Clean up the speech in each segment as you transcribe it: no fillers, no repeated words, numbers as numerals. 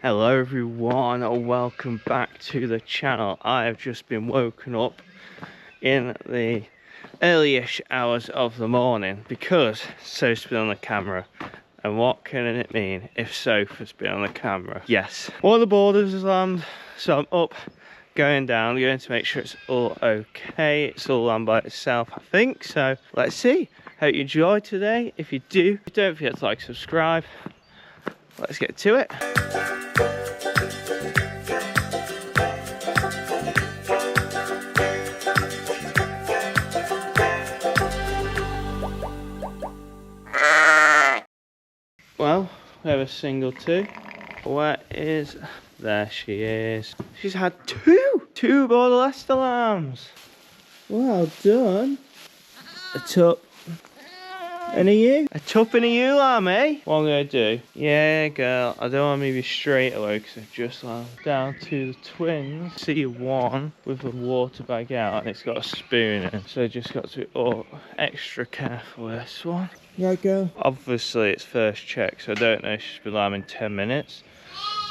Hello everyone, and welcome back to the channel. I have just been woken up in the early-ish hours of the morning because Soph's been on the camera. And what can it mean if Soph has been on the camera? Yes, one of the boarders has landed, so I'm up, going down, going to make sure it's all okay. It's all landed by itself, I think, so let's see. Hope you enjoyed today. If you do, don't forget to like, subscribe. Let's get to it. Well, we have a single two. Where is... There she is. She's had two border Leicester lambs. Well done. A tup and a ewe. A tup and a ewe lamb, eh? What I'm going to do? Yeah, girl. I don't want to move you straight away because I've just landed down to the twins. See one with a water bag out and it's got a spoon in. So I just got to be extra careful with this one. Yeah, girl. Obviously, it's first check, so I don't know if she's been lambing 10 minutes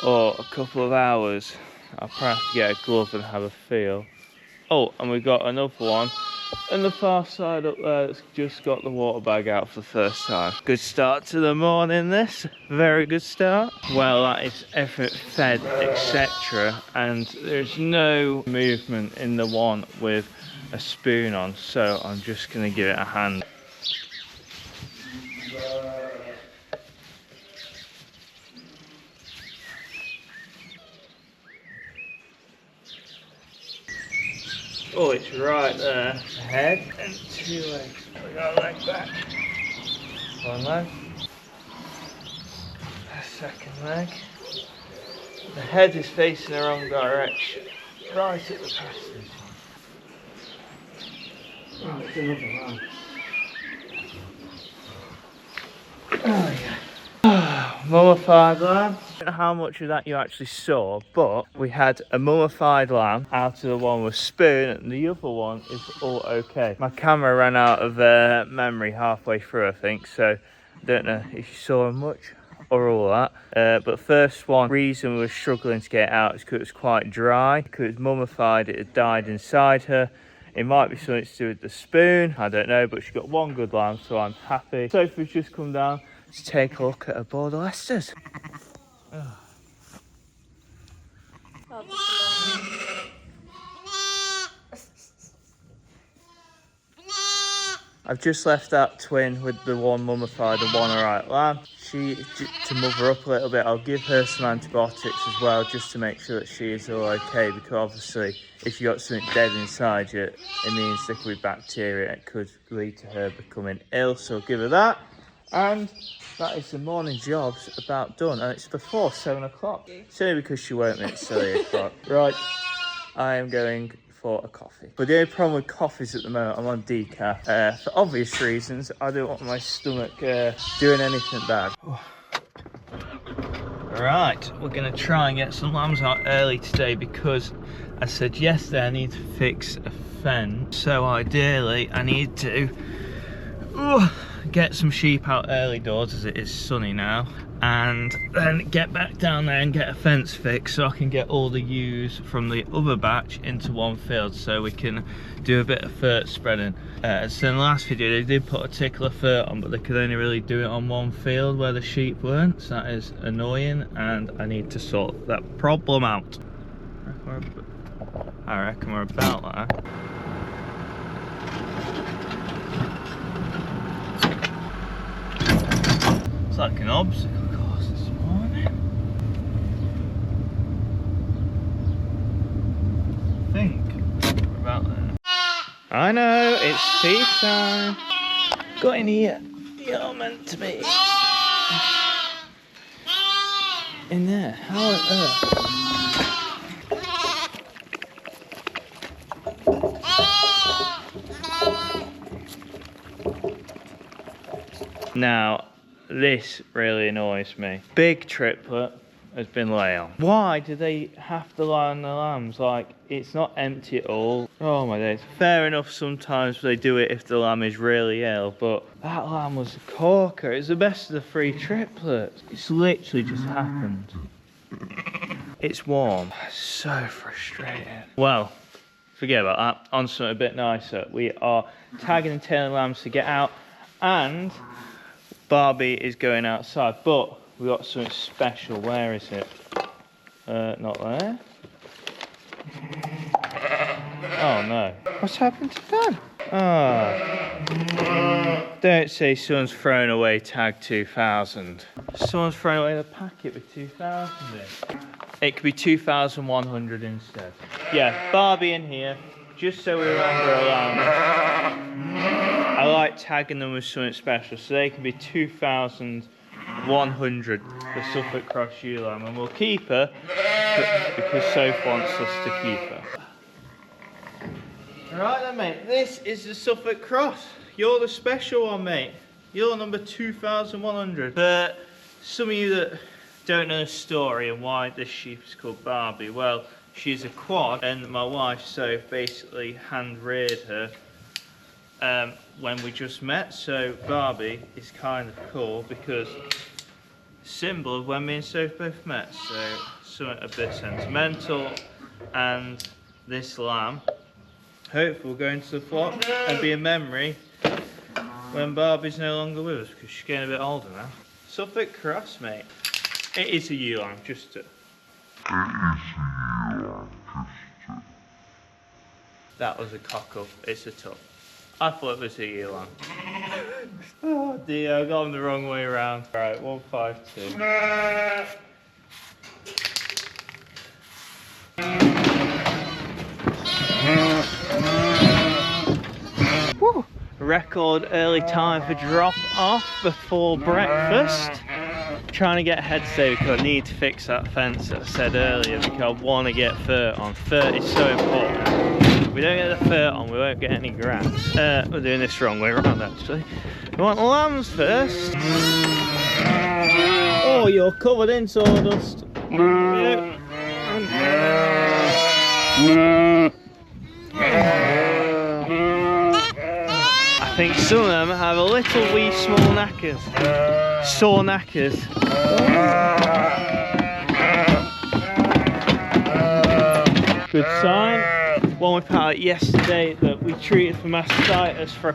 or a couple of hours. I'll probably have to get a glove and have a feel. Oh, and we've got another one on the far side up there that's just got the water bag out for the first time. Good start to the morning, this. Very good start. Well, that is everything fed, etc. And there's no movement in the one with a spoon on, so I'm just going to give it a hand. Oh, it's right there. A head and two legs. We got a leg back. One leg. A second leg. The head is facing the wrong direction. Right at the passage. Oh, it's another one. Oh, yeah. Mummified lamb. I don't know how much of that you actually saw, but we had a mummified lamb out of the one with spoon, and the other one is all okay. My camera ran out of memory halfway through, I think, so I don't know if you saw much or all that. But first one, reason we were struggling to get it out is because it was quite dry. Because it was mummified, it had died inside her. It might be something to do with the spoon, I don't know, but she got one good lamb, so I'm happy. Sophie's just come down to take a look at her border Leicesters. Oh. I've just left that twin with the one mummified and one alright lamb. To mother up a little bit, I'll give her some antibiotics as well, just to make sure that she is all okay, because obviously if you got something dead inside you, it means there could be bacteria and it could lead to her becoming ill, so I'll give her that. And that is the morning jobs about done, and it's before 7 o'clock. Silly because she woke me at 7 o'clock. Right, I am going for a coffee. But the only problem with coffees at the moment, I'm on decaf. For obvious reasons, I don't want my stomach doing anything bad. Right, we're going to try and get some lambs out early today because I said yesterday I need to fix a fence. So ideally, I need to get some sheep out early doors as it is sunny now, and then get back down there and get a fence fixed so I can get all the ewes from the other batch into one field so we can do a bit of fert spreading. So in the last video they did put a tickler fert on, but they could only really do it on one field where the sheep weren't, so that is annoying and I need to sort that problem out. I reckon we're about there. It's like an obstacle course this morning. I think we're about there. I know, it's tea time. Got in here. You're meant to be in there. How on earth? Now, this really annoys me. Big triplet has been laid on. Why do they have to lie on the lambs? Like, it's not empty at all. Oh my days. Fair enough, sometimes they do it if the lamb is really ill, but that lamb was a corker. It's the best of the 3 triplets. It's literally just happened. It's warm. So frustrating. Well, forget about that. On something a bit nicer. We are tagging and tailing lambs to get out, and Barbie is going outside, but we got something special. Where is it? Not there. Oh no. What's happened to that? Oh. Don't say someone's thrown away tag 2000. Someone's thrown away the packet with 2000 in. It could be 2100 instead. Yeah, Barbie in here, just so we remember our lambs. I like tagging them with something special, so they can be 2100, the Suffolk Cross ewe lamb, and we'll keep her because Soph wants us to keep her. Right then, mate, this is the Suffolk Cross. You're the special one, mate. You're number 2100. For some of you that don't know the story and why this sheep is called Barbie, well, she's a quad, and my wife Soph basically hand reared her when we just met. So Barbie is kind of cool because symbol of when me and Soph both met. So something a bit sentimental, and this lamb hopefully will go into the flock and be a memory when Barbie's no longer with us, because she's getting a bit older now. Suffolk Cross, mate. It is a ewe lamb, just to... That was a cock up, it's a tub. I thought it was a ewe lamb. Oh dear, I got them the wrong way around. Right, 152. Woo. Record early time for drop off before breakfast. Trying to get ahead today because I need to fix that fence that I said earlier, because I want to get fur on. Fur is so important. If we don't get the fur on, we won't get any grass. We're doing this wrong way around actually. We want the lambs first. Oh, you're covered in sawdust. I think some of them have a little wee small knackers. Sore knackers. Good sign. One we put out yesterday that we treated for mastitis for a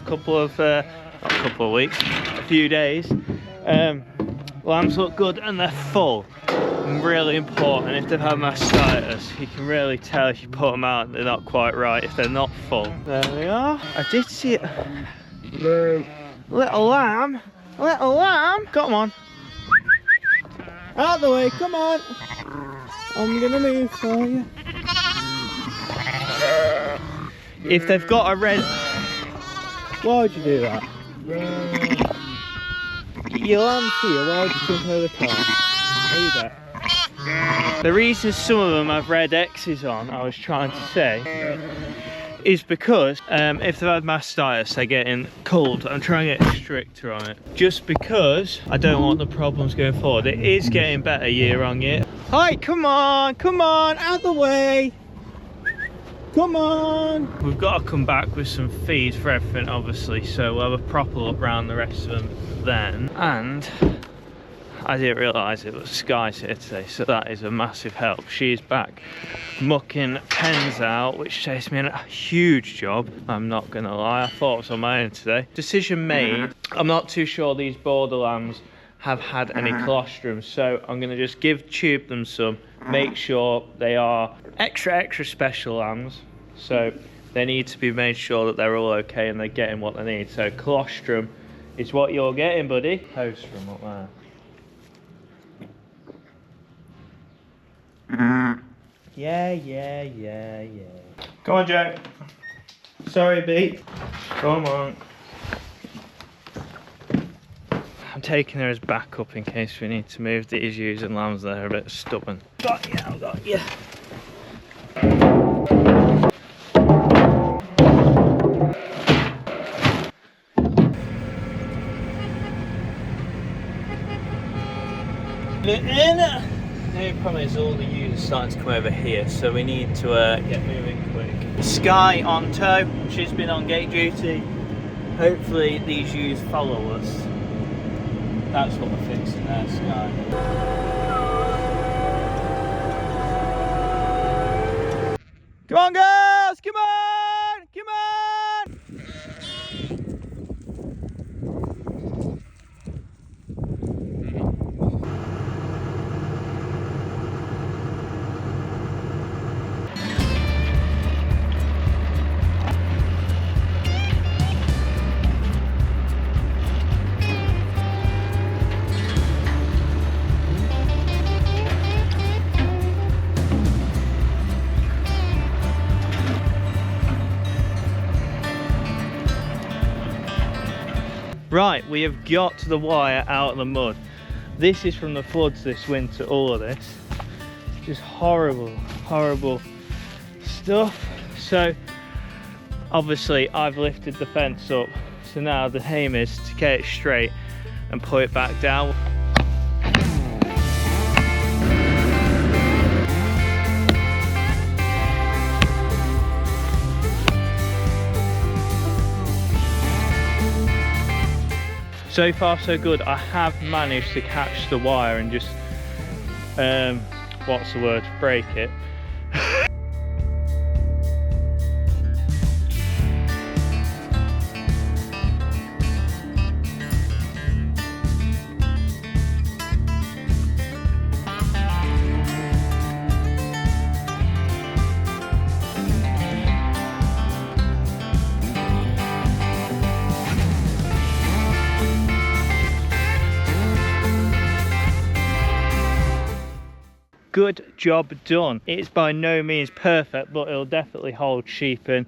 few days. Lambs look good and they're full. Really important. If they've had mastitis, you can really tell if you put them out they're not quite right if they're not full. There we are. I did see it. Little lamb. Little lamb. Come on. Out of the way. Come on. I'm gonna move for you. If they've got a red... Why would you do that? Your lamb's here. Why would you jump over the car? Are you there? The reason some of them have red X's on, I was trying to say, is because if they've had mastitis, they're getting cold. I'm trying to get stricter on it. Just because I don't want the problems going forward. It is getting better year on year. Hi, come on, out of the way. Come on. We've got to come back with some feeds for everything, obviously, so we'll have a proper look round the rest of them then. And I didn't realise it, but Sky's here today, so that is a massive help. She's back mucking pens out, which saves me a huge job. I'm not gonna lie, I thought it was on my own today. Decision made. I'm not too sure these border lambs have had any colostrum, so I'm gonna just tube them some, make sure they are extra special lambs. So they need to be made sure that they're all okay and they're getting what they need. So colostrum is what you're getting, buddy. Postrum up there. Yeah. Come on, Jack. Sorry, B. Come on. I'm taking her as backup in case we need to move these ewes and lambs that are a bit stubborn. Got you. The problem is all the ewes are starting to come over here, so we need to get moving quick. Sky on tow, she's been on gate duty. Hopefully these ewes follow us. That's what we're fixing there, Sky. Come on, girls! Come on! Come on! Right, we have got the wire out of the mud. This is from the floods this winter, all of this. Just horrible, horrible stuff. So, obviously, I've lifted the fence up. So now the aim is to get it straight and put it back down. So far so good. I have managed to catch the wire and just, what's the word, break it. Good job done. It's by no means perfect, but it'll definitely hold sheep in.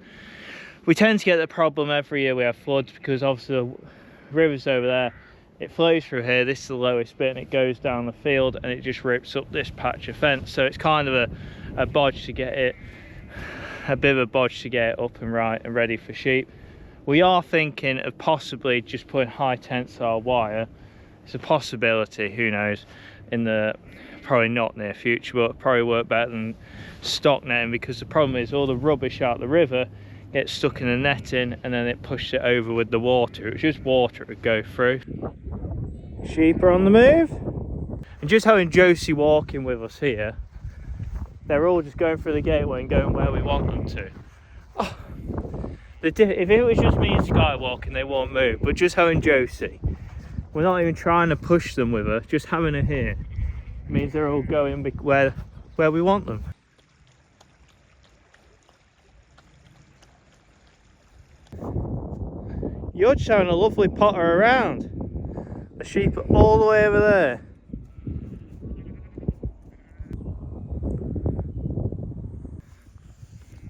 We tend to get the problem every year we have floods because obviously the river's over there. It flows through here. This is the lowest bit and it goes down the field and it just rips up this patch of fence. So it's kind of a bodge to get it, a bit of a bodge to get it up and right and ready for sheep. We are thinking of possibly just putting high tensile wire. It's a possibility, who knows, in the probably not near future, but probably work better than stock netting, because the problem is all the rubbish out the river gets stuck in the netting and then it pushes it over with the water. It's just water it would go through. Sheep are on the move, and just having Josie walking with us here, they're all just going through the gateway and going where we want them to. Oh, if it was just me and Sky walking, they won't move, but just having Josie, we're not even trying to push them with her, just having her here means they're all going where we want them. You're just having a lovely potter around. The sheep are all the way over there.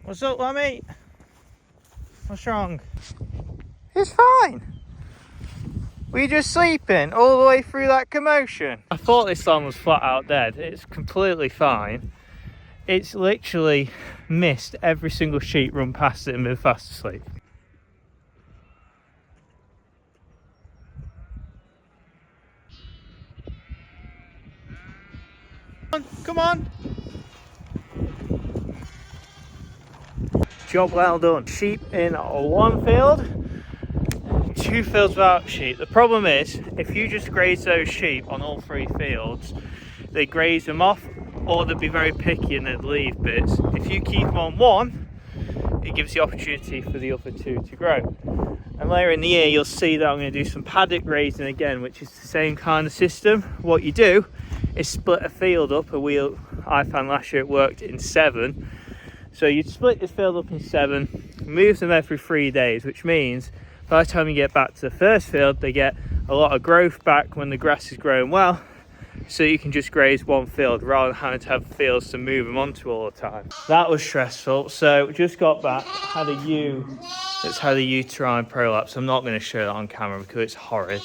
What's up, Lammy? What's wrong? It's fine. Were you just sleeping all the way through that commotion? I thought this lamb was flat out dead. It's completely fine. It's literally missed every single sheep run past it and been fast asleep. Come on. Job well done. Sheep in one field, 2 fields without sheep. The problem is, if you just graze those sheep on all 3 fields, they graze them off, or they'd be very picky and they'd leave bits. If you keep them on one, it gives the opportunity for the other 2 to grow. And later in the year, you'll see that I'm going to do some paddock grazing again, which is the same kind of system. What you do is split a field up. I found last year it worked in 7. So you'd split this field up in 7, move them every 3 days, which means by the time you get back to the first field, they get a lot of growth back when the grass is growing well, so you can just graze one field rather than having to have fields to move them onto all the time. That was stressful. So just got back, had a ewe that's had a uterine prolapse. I'm not going to show that on camera because it's horrid.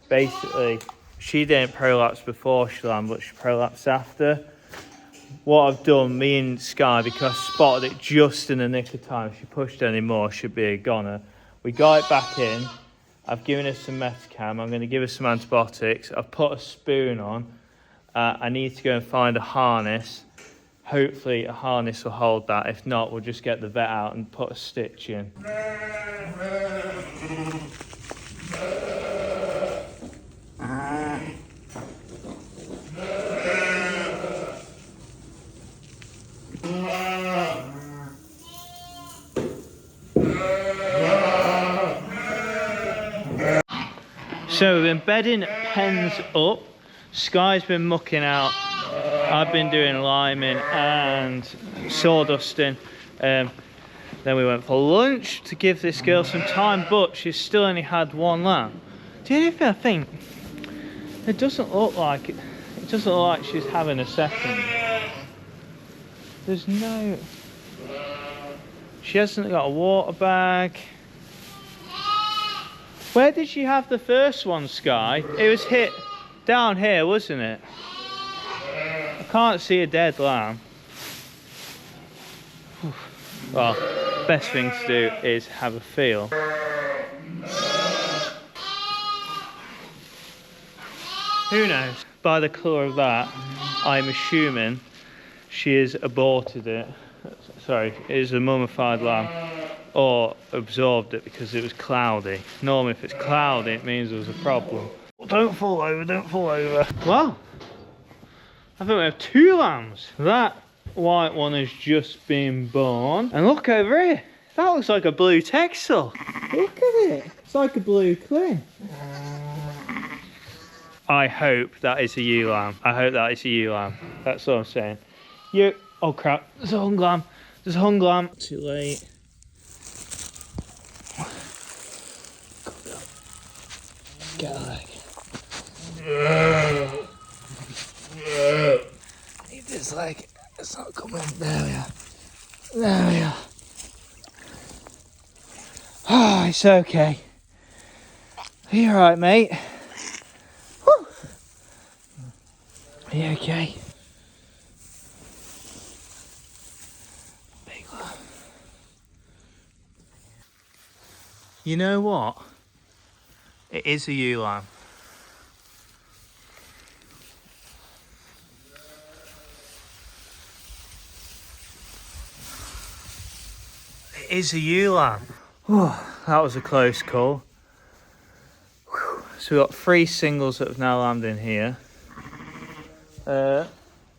Basically, she didn't prolapse before she landed, but she prolapsed after. What I've done, me and Sky, because I spotted it just in the nick of time, if she pushed any more, she'd be a goner. We got it back in. I've given her some Metacam. I'm going to give her some antibiotics. I've put a spoon on. I need to go and find a harness. Hopefully a harness will hold that. If not, we'll just get the vet out and put a stitch in. So we've been bedding pens up. Sky's been mucking out. I've been doing liming and sawdusting. Then we went for lunch to give this girl some time, but she's still only had one lamb. Do you know anything I think? It doesn't look like it. It doesn't look like she's having a second. There's no... She hasn't got a water bag. Where did she have the first one, Sky? It was hit down here, wasn't it? I can't see a dead lamb. Well, best thing to do is have a feel. Who knows? By the colour of that, I'm assuming she has aborted it. Sorry, it is a mummified lamb. Or absorbed it because it was cloudy. Normally if it's cloudy it means there was a problem. Don't fall over, don't fall over. Well, I think we have 2 lambs. That white one has just been born. And look over here. That looks like a blue texel. Look at it. It's like a blue clean. I hope that is a ewe lamb. I hope that is a ewe lamb. That's what I'm saying. You. Oh crap. There's a hung lamb. There's a hung lamb. Too late. Get a leg. Need this leg. It's not coming. There we are. There we are. Ah, it's okay. Are you alright, mate? Woo. Are you okay? Big one. You know what? It is a ewe lamb. It is a ewe lamb. Oh, that was a close call. Whew. So we've got 3 singles that have now landed in here. I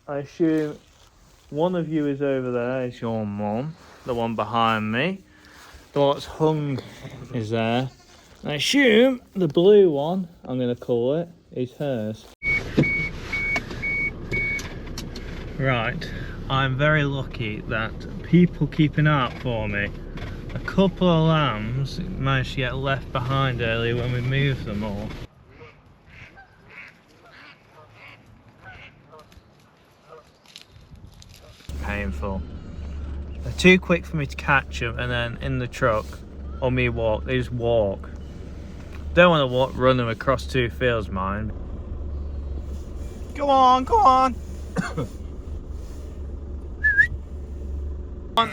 assume one of you is over there, is your mum. The one behind me. The one that's hung is there. I assume the blue one, I'm going to call it, is hers. Right, I'm very lucky that people keep an eye out for me. A couple of lambs managed to get left behind earlier when we moved them all. Painful. They're too quick for me to catch them, and then in the truck, or me walk, they just walk. Don't want to run them across 2 fields, mind. Go on, go on. One.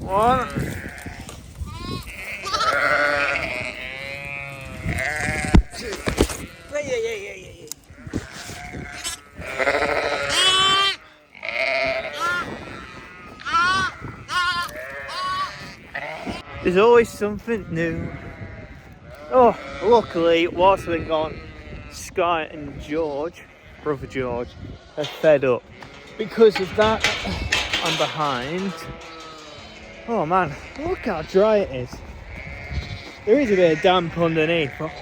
One. There's always something new. Oh, luckily, whilst we've been gone, Sky and George, brother George, are fed up. Because of that, I'm behind. Oh man, look how dry it is. There is a bit of damp underneath, but